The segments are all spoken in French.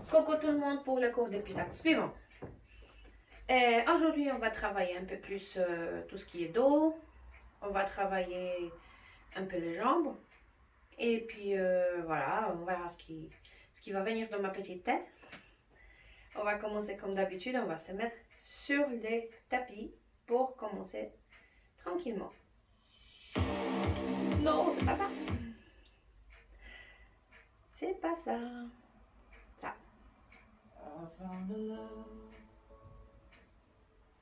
Coucou tout le monde pour le cours de pilates suivant. Aujourd'hui, on va travailler un peu plus tout ce qui est dos. On va travailler un peu les jambes. Et puis voilà, on verra ce qui va venir dans ma petite tête. On va commencer comme d'habitude. On va se mettre sur les tapis pour commencer tranquillement. Non, c'est pas ça. C'est pas ça. Ça. I found a love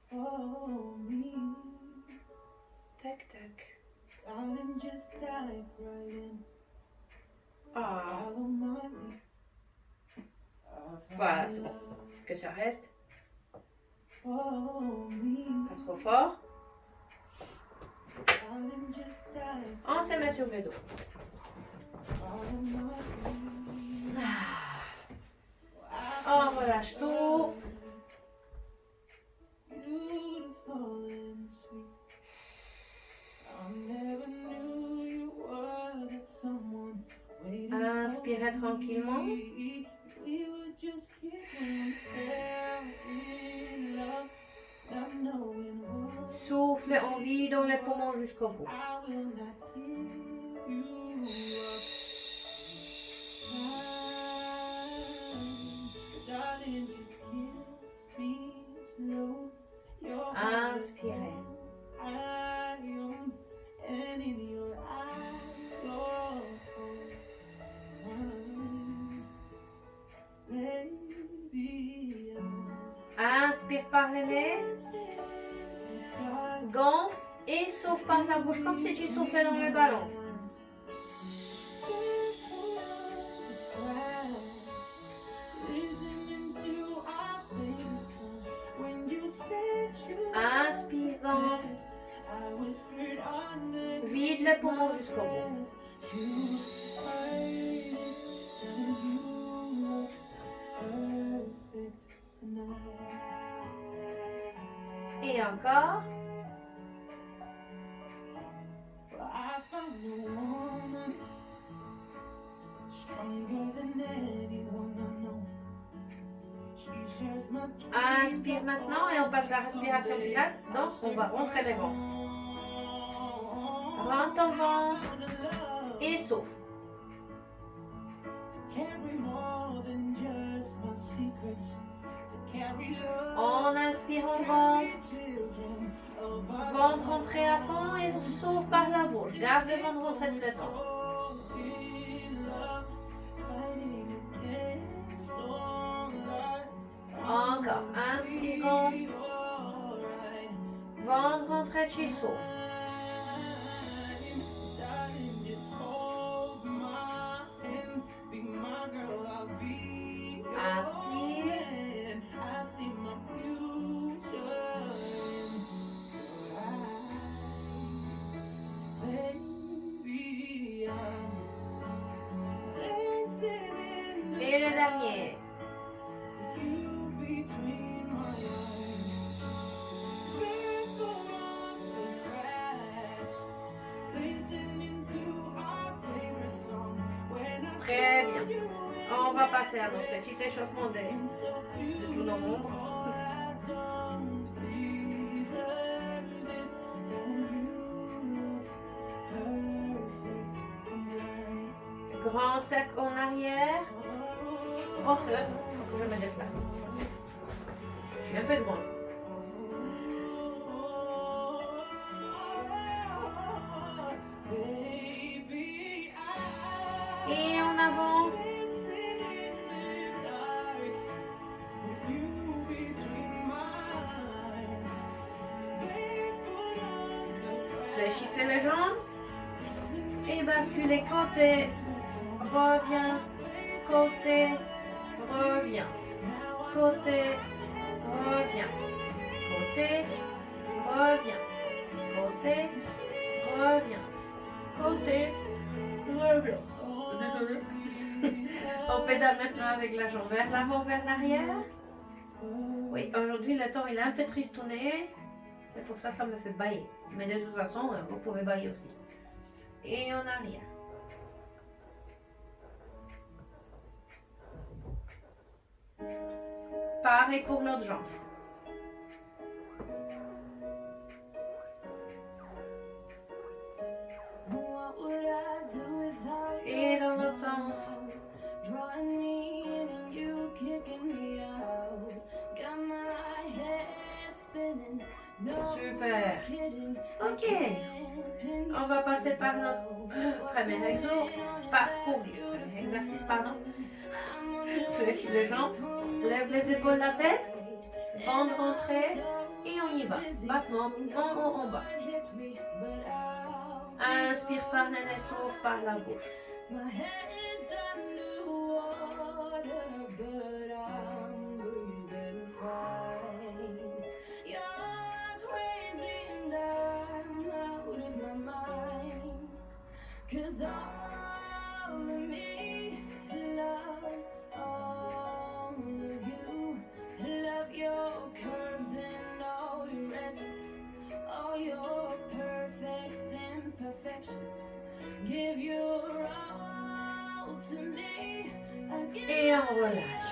for me. Tac, tac. Darling, just dive right in. Ah, Follow my lead. I found voilà, a c'est bon. love Que ça reste. for me. Pas trop fort. Darling, just dive. On se met sur le dos. Follow my lead. On relâche tout. Beautiful and sweet. I never knew you were that someone waiting Inspirez for tranquillement. me. We were just kids when we fell in love, not knowing what. Soufflez en vie dans les poumons jusqu'au bout. I will not give you up. Darling, just kiss me slow. Your Inspirez. I own, and in your eyes, oh, baby, Inspire par les nez. Gonfle et souffle par la bouche comme si tu soufflais dans le ballon. Inspire, gonfle. Vide les poumons jusqu'au bout. Et encore. Inspire maintenant et on passe la respiration pilates. Donc on va rentrer les ventres. Rentre ton ventre et souffle. On inspire, on gonfle. Ventre rentré à fond et souffle par la bouche. Garde le ventre rentré tout le temps. Encore. Inspire, gonfle. Ventre rentré, tu souffles. Inspire. Et le dernier. Très bien. On va passer à notre petit échauffement de tous nos membres. Grand cercle en arrière. Oh, faut que je me déplace. Je suis un peu grande. Et en avant. Fléchissez les jambes. Et basculez côté. Reviens. Côté. Reviens. Côté. Reviens. Côté. Reviens. Côté. Reviens. Côté. Reviens. Désolée. On pédale maintenant avec la jambe vers l'avant, vers l'arrière. Oui, aujourd'hui le temps il est un peu tristouné. C'est pour ça que ça me fait bailler. Mais de toute façon, vous pouvez bailler aussi. Et en arrière. Pareil pour l'autre jambe. Et dans l'autre sens. Super. Ok. On va passer par notre premier exercice, pardon. Fléchis les jambes, lève les épaules, la tête, ventre rentré et on y va. Battement en haut, en bas. Inspire par le nez, souffle par la bouche. Cause all of me loves all of you. Love your curves and all your edges, all your perfect imperfections. Give your all to me. I give Et on relâche.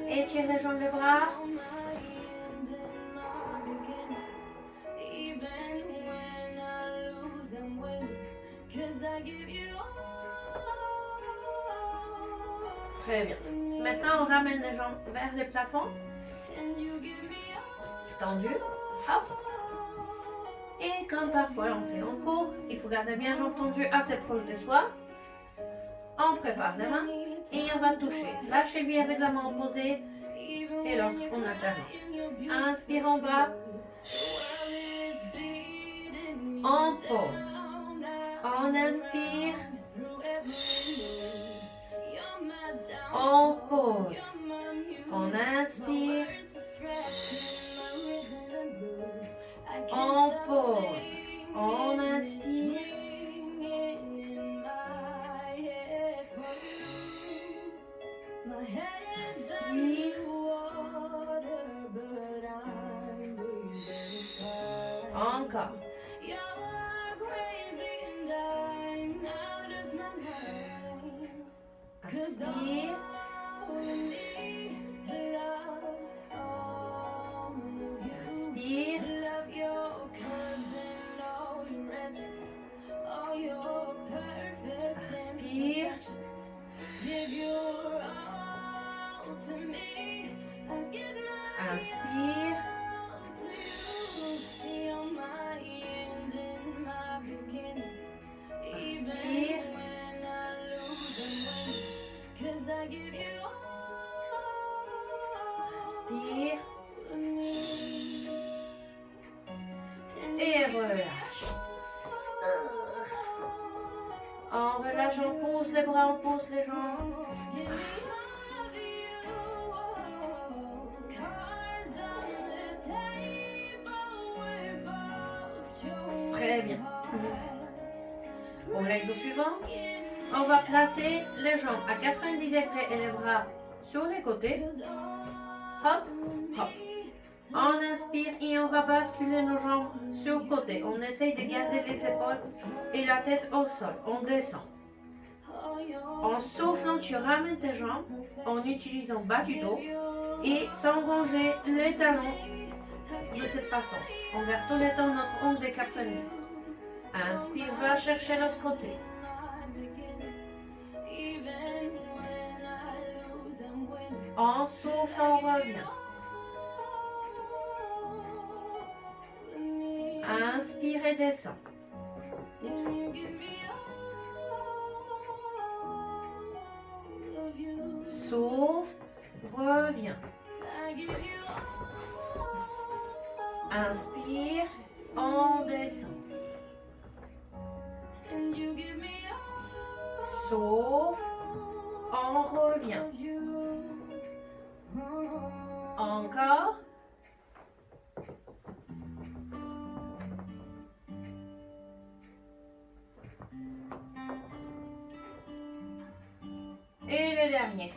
Étire les jambes, les bras. all my end and my beginning. Even when I lose, I'm winning. Cause I give you all. Très bien. Maintenant, on ramène les jambes vers les plafonds. And you give me all. Tendu. Hop. Et comme parfois on fait en cours, il faut garder bien jambes tendues assez proches de soi. On prépare les mains et on va toucher la cheville avec la main opposée et l'autre on alterne. Inspire en bas. On pose. On inspire. On pose. On inspire. On pose. On inspire. Inspire. Encore. Inspire. Inspire. Inspire. Inspire. Inspire. Inspire. Et relâche. On relâche, on pousse les bras, on pousse les jambes. Très bien. Pour l'exo suivant, on va placer les jambes à 90 degrés et les bras sur les côtés. Hop, hop. On inspire et on va basculer nos jambes sur le côté. On essaye de garder les épaules et la tête au sol. On descend. En soufflant, tu ramènes tes jambes en utilisant bas du dos et sans ranger les talons de cette façon. On garde tout le temps notre ongle des 90. Inspire, va chercher l'autre côté. En souffle, on revient. Inspire et descend. Souffle, reviens. Inspire, on descend. Souffle, on revient. Encore. Et le dernier.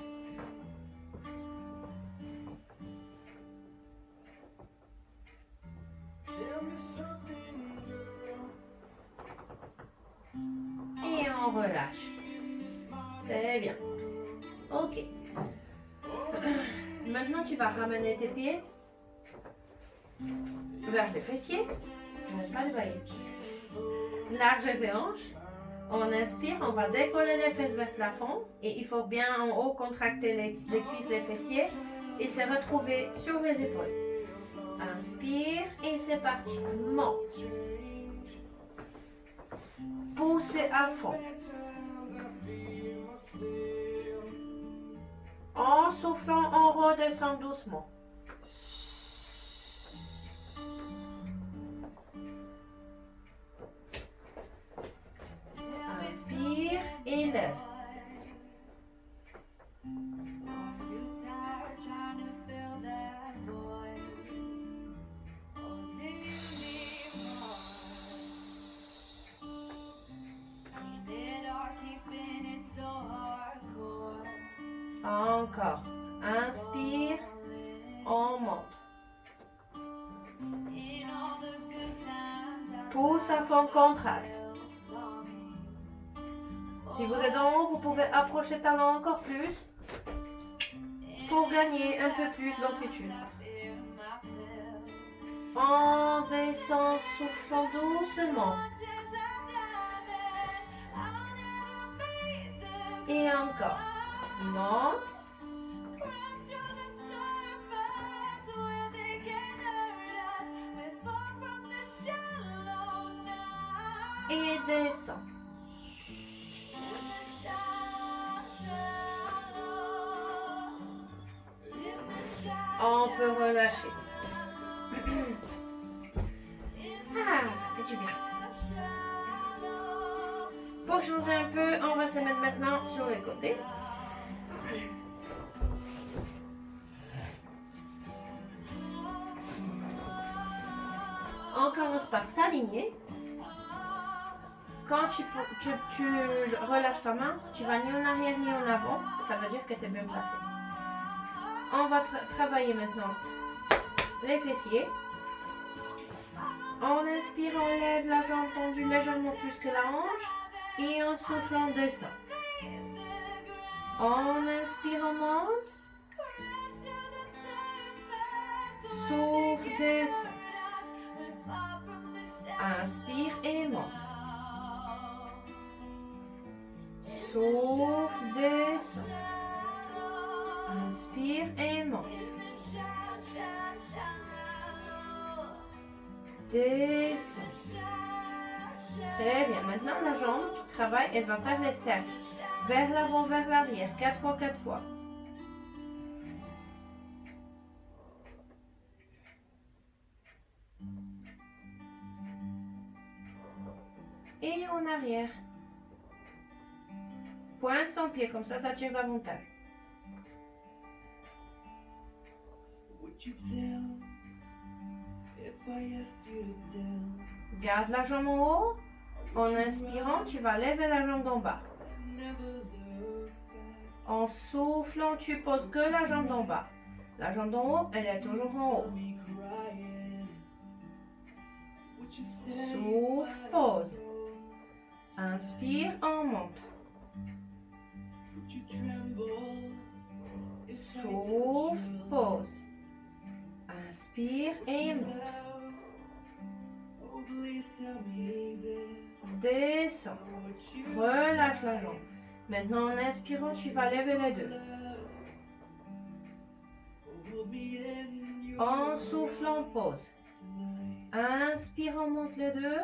Et on relâche. C'est bien. Ok. Maintenant, tu vas ramener tes pieds vers les fessiers. J'arrête pas de bailler. Large tes hanches. On inspire, on va décoller les fesses vers le plafond. Et il faut bien en haut contracter les cuisses, les fessiers. Et se retrouver sur les épaules. Inspire et c'est parti. Monte. Poussez à fond. En soufflant, on redescend doucement. Inspire et lève. Encore. Inspire, on monte. Pousse à fond, contracte. Si vous êtes en haut, vous pouvez approcher talon encore plus pour gagner un peu plus d'amplitude. On descend, soufflant doucement. Et encore. Monte. Et descend. On peut relâcher. Ah, ça fait du bien. Pour changer un peu, on va se mettre maintenant sur les côtés. On commence par s'aligner. Quand tu relâches ta main, tu vas ni en arrière ni en avant. Ça veut dire que tu es bien placé. On va travailler maintenant les fessiers. En inspirant, on lève la jambe tendue légèrement plus que la hanche. Et en soufflant, on descend. En inspirant, on monte. Souffle, descend. Inspire et monte. Souffle, descend. Inspire et monte. Descend. Très bien. Maintenant, la jambe qui travaille, elle va faire les cercles. Vers l'avant, vers l'arrière. 4 fois, 4 fois. Et en arrière. Pointe ton pied, comme ça tire davantage. Garde la jambe en haut. En inspirant, tu vas lever la jambe d'en bas. En soufflant, tu poses que la jambe d'en bas. La jambe d'en haut, elle est toujours en haut. Souffle, pose. Inspire, on monte. Souffle, pose. Inspire et monte. Descends. Relâche la jambe. Maintenant, en inspirant, tu vas lever les deux. En soufflant, pose. Inspire, on monte les deux.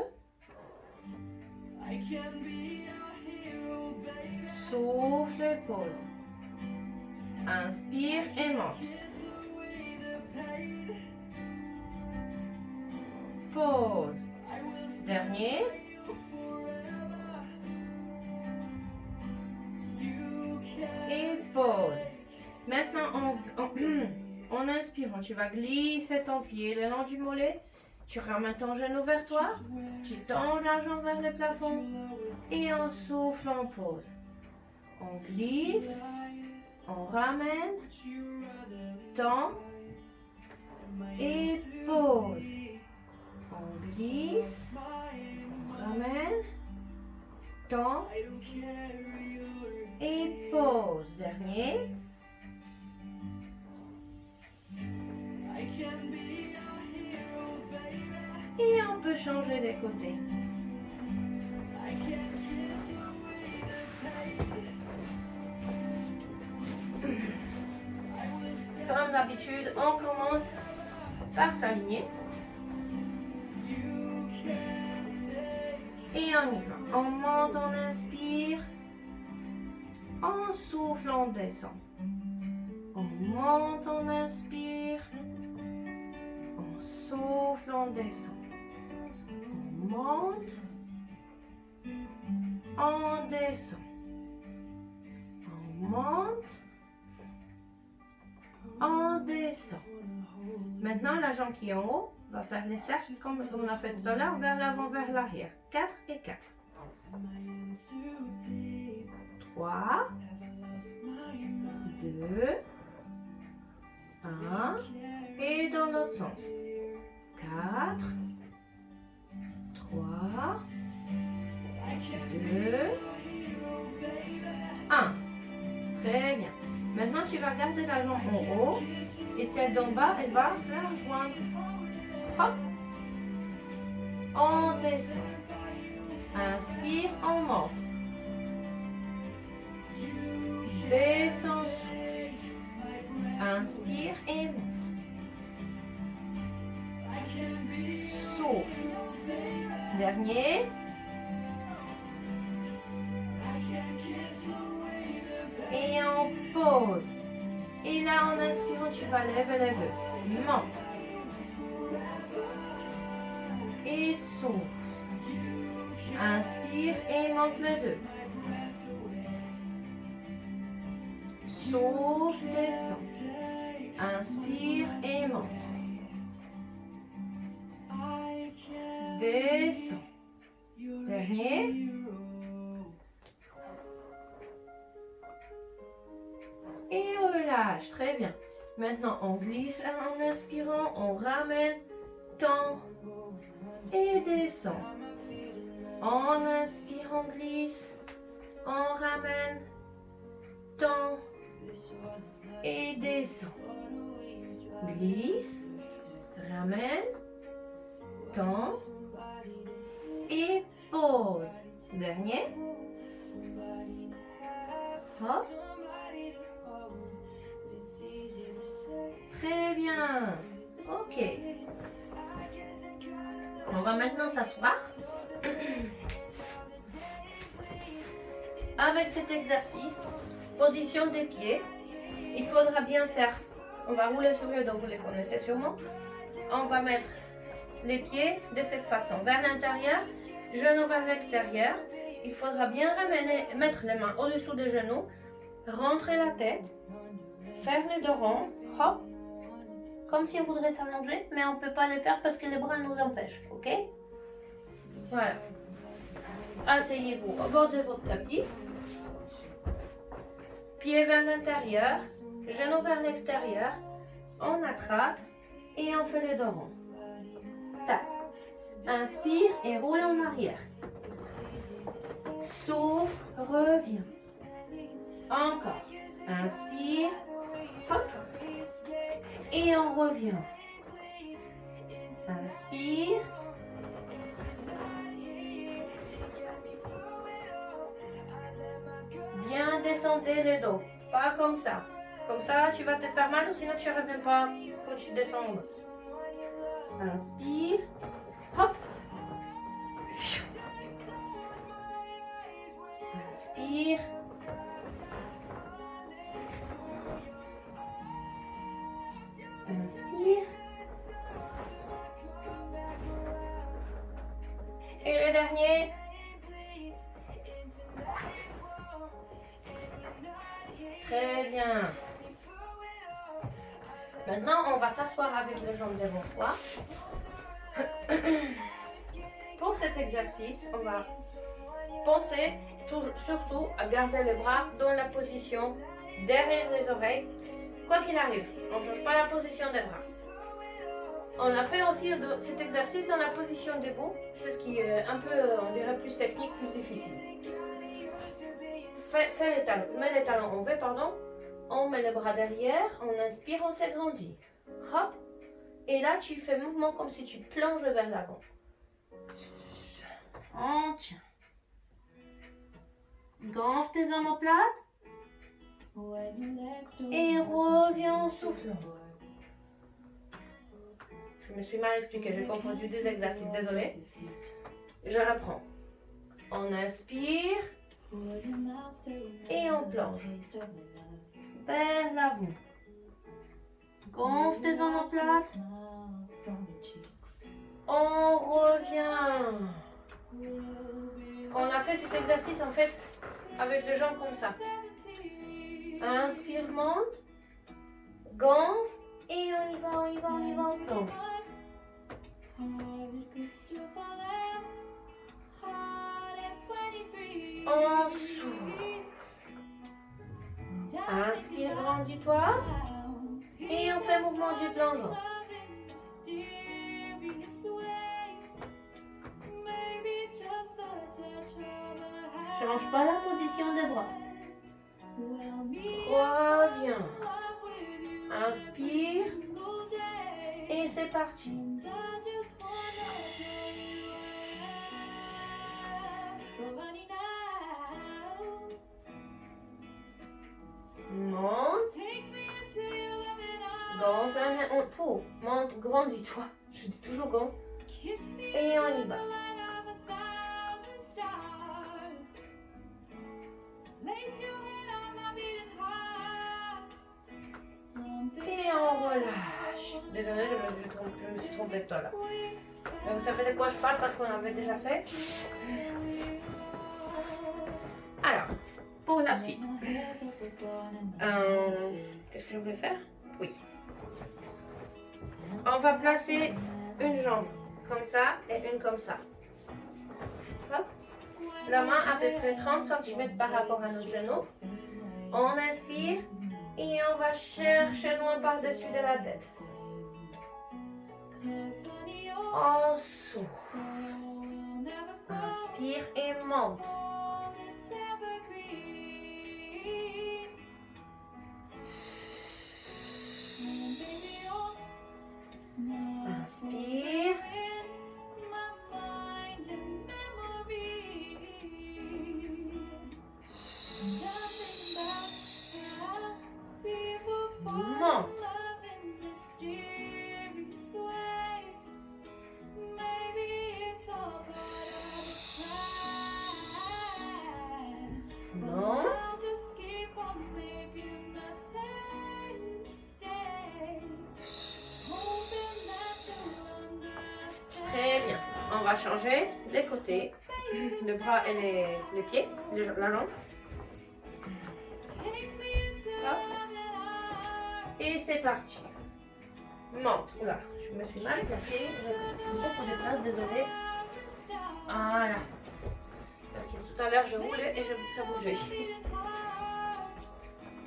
Souffle et pose. Inspire et monte. Pause. Dernier. Et pause. Maintenant, en inspirant, tu vas glisser ton pied le long du mollet. Tu ramènes ton genou vers toi. Tu tends la jambe vers le plafond. Et en soufflant, on pose. On glisse. On ramène. Tend. Et pose. On glisse. On ramène. Tend. Et pause. Dernier. peut changer les côtés. Comme d'habitude, on commence par s'aligner. Et on y va. On monte, on inspire. On souffle, on descend. On monte, on inspire. On souffle, on descend. On monte. On descend. On monte. On descend. Maintenant, la jambe qui est en haut va faire les cercles comme on a fait tout à l'heure, vers l'avant, vers l'arrière. 4 et 4. 3, 2, 1, et dans l'autre sens. 4, 3, 2, 1. Très bien. Maintenant, tu vas garder la jambe en haut et celle d'en bas, elle va la rejoindre. Hop. On descend. Inspire, on monte. Descend, souffle. Inspire et monte. Souffle. Dernier. Et on pose. Et là, en inspirant, tu vas lever. Monte. Et souffle. Inspire et monte le 2. Souffle, descend. Inspire et monte. Descend. Dernier. Et relâche. Très bien. Maintenant, on glisse en inspirant, on ramène, tend et descend. On inspire, on glisse, on ramène, tend et descend. Glisse, ramène, tend et pose. Dernier. Hop. Très bien. Ok. On va maintenant s'asseoir. Avec cet exercice, position des pieds, il faudra bien faire, on va rouler sur le dos, vous les connaissez sûrement. On va mettre les pieds de cette façon, vers l'intérieur, genoux vers l'extérieur. Il faudra bien mettre les mains au-dessous des genoux, rentrer la tête, faire les dos ronds, hop, comme si on voudrait s'allonger, mais on ne peut pas le faire parce que les bras nous empêchent, ok? Voilà. Asseyez-vous au bord de votre tapis. Pieds vers l'intérieur, genoux vers l'extérieur. On attrape et on fait les dos ronds. Tac. Inspire et roule en arrière. Souffle, reviens. Encore. Inspire. Hop. Et on revient. Inspire. Bien descendez le dos. Pas comme ça. Comme ça, tu vas te faire mal ou sinon tu ne reviens pas quand tu descends en bas. Inspire. Hop. Inspire. Inspire. Et le dernier. Très bien. Maintenant, on va s'asseoir avec les jambes devant soi. Pour cet exercice, on va penser surtout à garder les bras dans la position derrière les oreilles. Quoi qu'il arrive, on ne change pas la position des bras. On a fait aussi cet exercice dans la position debout. C'est ce qui est un peu, on dirait, plus technique, plus difficile. Mets les talons en V, pardon. On met les bras derrière, on inspire, on s'agrandit. Hop. Et là, tu fais mouvement comme si tu plonges vers l'avant. On tient. Gonfle tes omoplates. Et reviens en soufflant. Je me suis mal expliquée, j'ai confondu deux exercices, désolée. Je reprends. On inspire et on plonge vers l'avant. Gonfle tes omoplates. On revient. On a fait cet exercice en fait avec les jambes comme ça. Inspire, monte, gonfle et on y va, on plonge. On souffle. Inspire, grandis-toi. Et on fait mouvement du plongeon. Change pas la position des bras. Reviens. Inspire. Et c'est parti. Monte. Gonfle. Monte, grandis-toi. Je dis toujours gonfle. Et on y va. Et on relâche. Désolée, je me suis trompée de toi là. Mais vous savez de quoi je parle parce qu'on avait déjà fait. Alors, pour la suite. Qu'est-ce que je voulais faire? Oui. On va placer une jambe comme ça et une comme ça. Hop. La main à peu près 30 cm par rapport à notre genou. On inspire et on va chercher loin par-dessus de la tête. On souffle. Inspire et monte. Inspire. Monte. Non. Très bien. On va changer les côtés, le bras et les pieds, la jambe. Hop. Et c'est parti. Monte. Oula, je me suis mal placée. J'ai beaucoup de place, désolée. Voilà. Parce que tout à l'heure, je roulais et ça bougeait.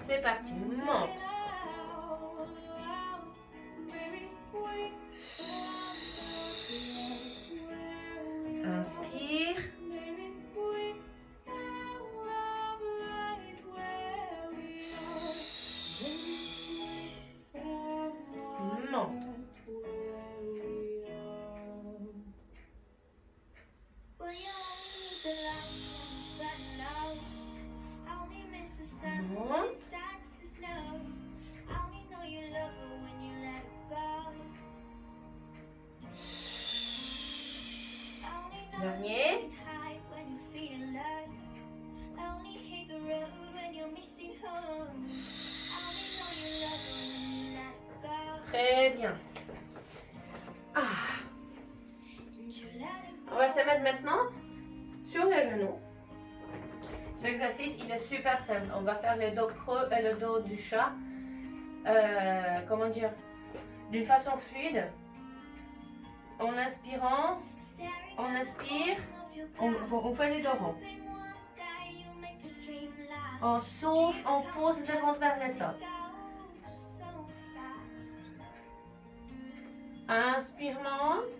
C'est parti. Monte. Inspire. Monte. Dernier. Très bien. On va se mettre maintenant sur les genoux. L'exercice, il est super simple. On va faire le dos creux et le dos du chat. Comment dire? D'une façon fluide. En inspirant, on inspire, on fait les dos ronds. On souffle, on pose le ventre vers le sol. Inspire, monte.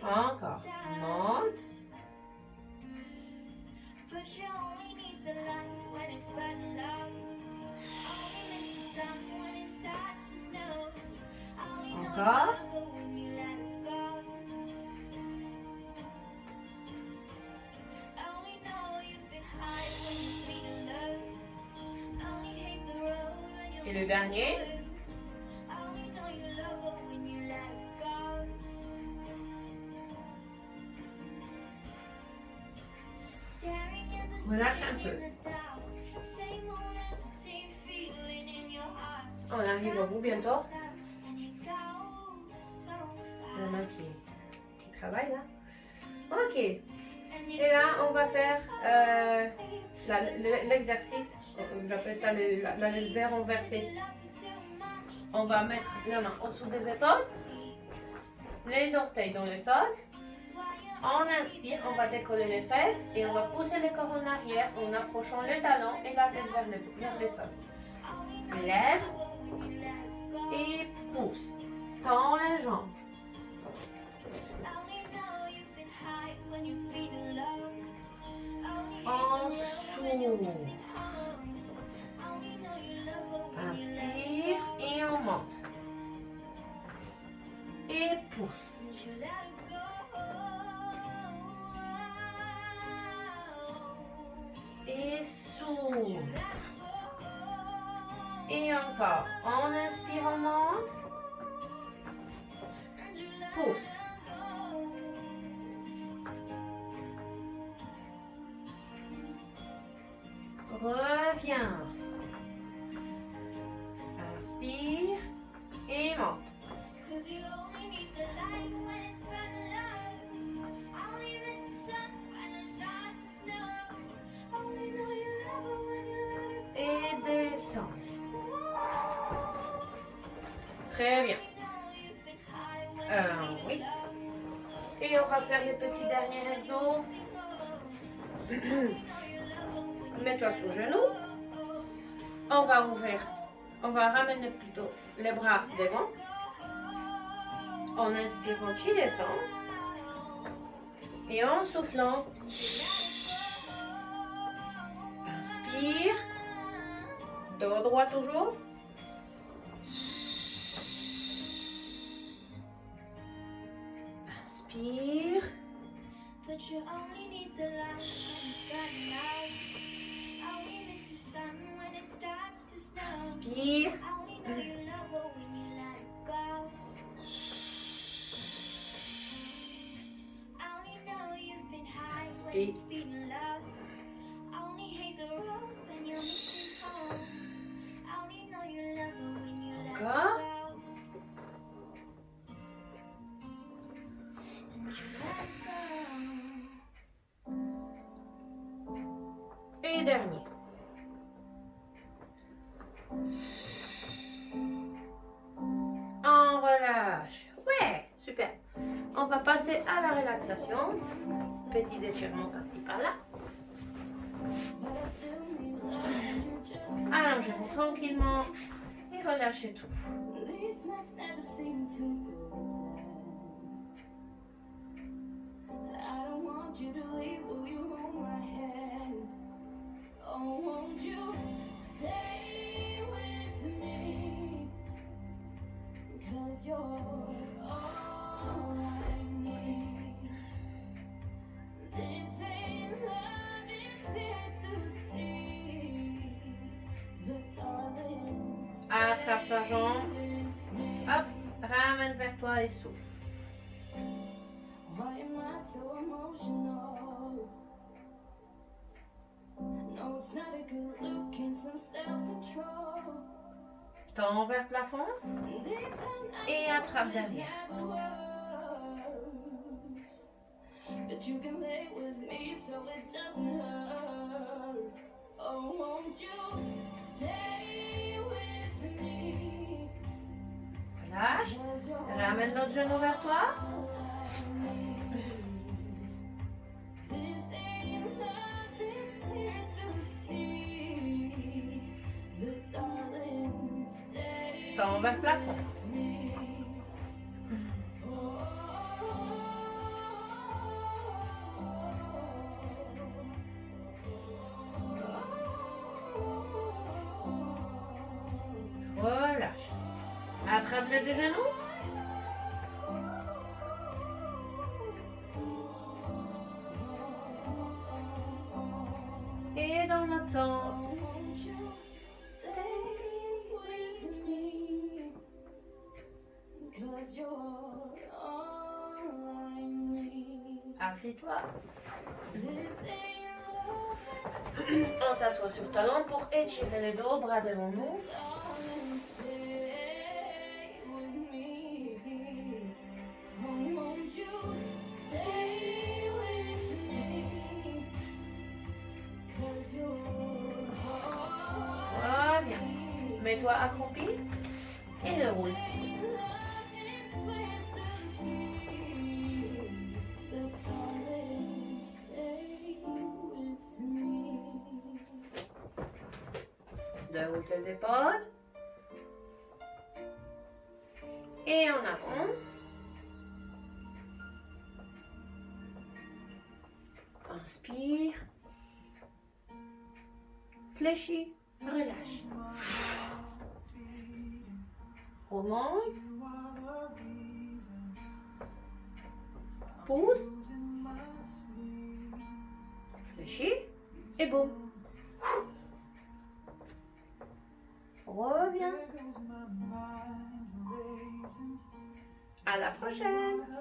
Encore. Monte. Encore. Et le dernier. Relâche un peu. On arrive au bout bientôt. C'est la main qui travaille là. Ok. Et là, on va faire l'exercice. J'appelle ça le verre renversé. On va mettre la main au-dessous des épaules. Les orteils dans le sol. On inspire, on va décoller les fesses et on va pousser le corps en arrière en approchant le talon et la tête vers le sol. Lève et pousse. Tends les jambes. On s'ouvre. Inspire et on monte. Et pousse. Et s'ouvre. Et encore. On inspire, on monte. Pousse. Reviens. Inspire et monte. Et descend. Très bien. Oui. Et on va faire le petit dernier exo. Mets-toi sur le genou. On va ouvrir. On va ramener plutôt les bras devant. En inspirant, tu descends. Et en soufflant, inspire. Dos droit toujours. Inspire. Inspire. Inspire. Encore. Et dernier. On relâche. Ouais, super. On va passer à la relaxation. Petits étirements par-ci par-là. Allongez-vous tranquillement et relâchez tout. Attrape ta jambe. Hop, ramène vers toi et souffle. Tends vers le plafond et attrape derrière. Relâche. Ramène l'autre genou vers toi. Tends vers le plafond. Relâche. Attrape les deux genoux. Et dans l'autre sens. Won't you stay with me? 'Cause you're all I need. Assieds-toi. This ain't love, On s'assoit sur talon pour étirer les dos, bras devant nous. darling, stay with me. Oh, won't you stay with me? 'Cause you're all Reviens. Mets-toi accroupi et roule. Déroule tes épaules. Et en avant. Inspire. Fléchis. Relâche. Remonte. Pousse. Fléchis. Et boum. Reviens. À la prochaine.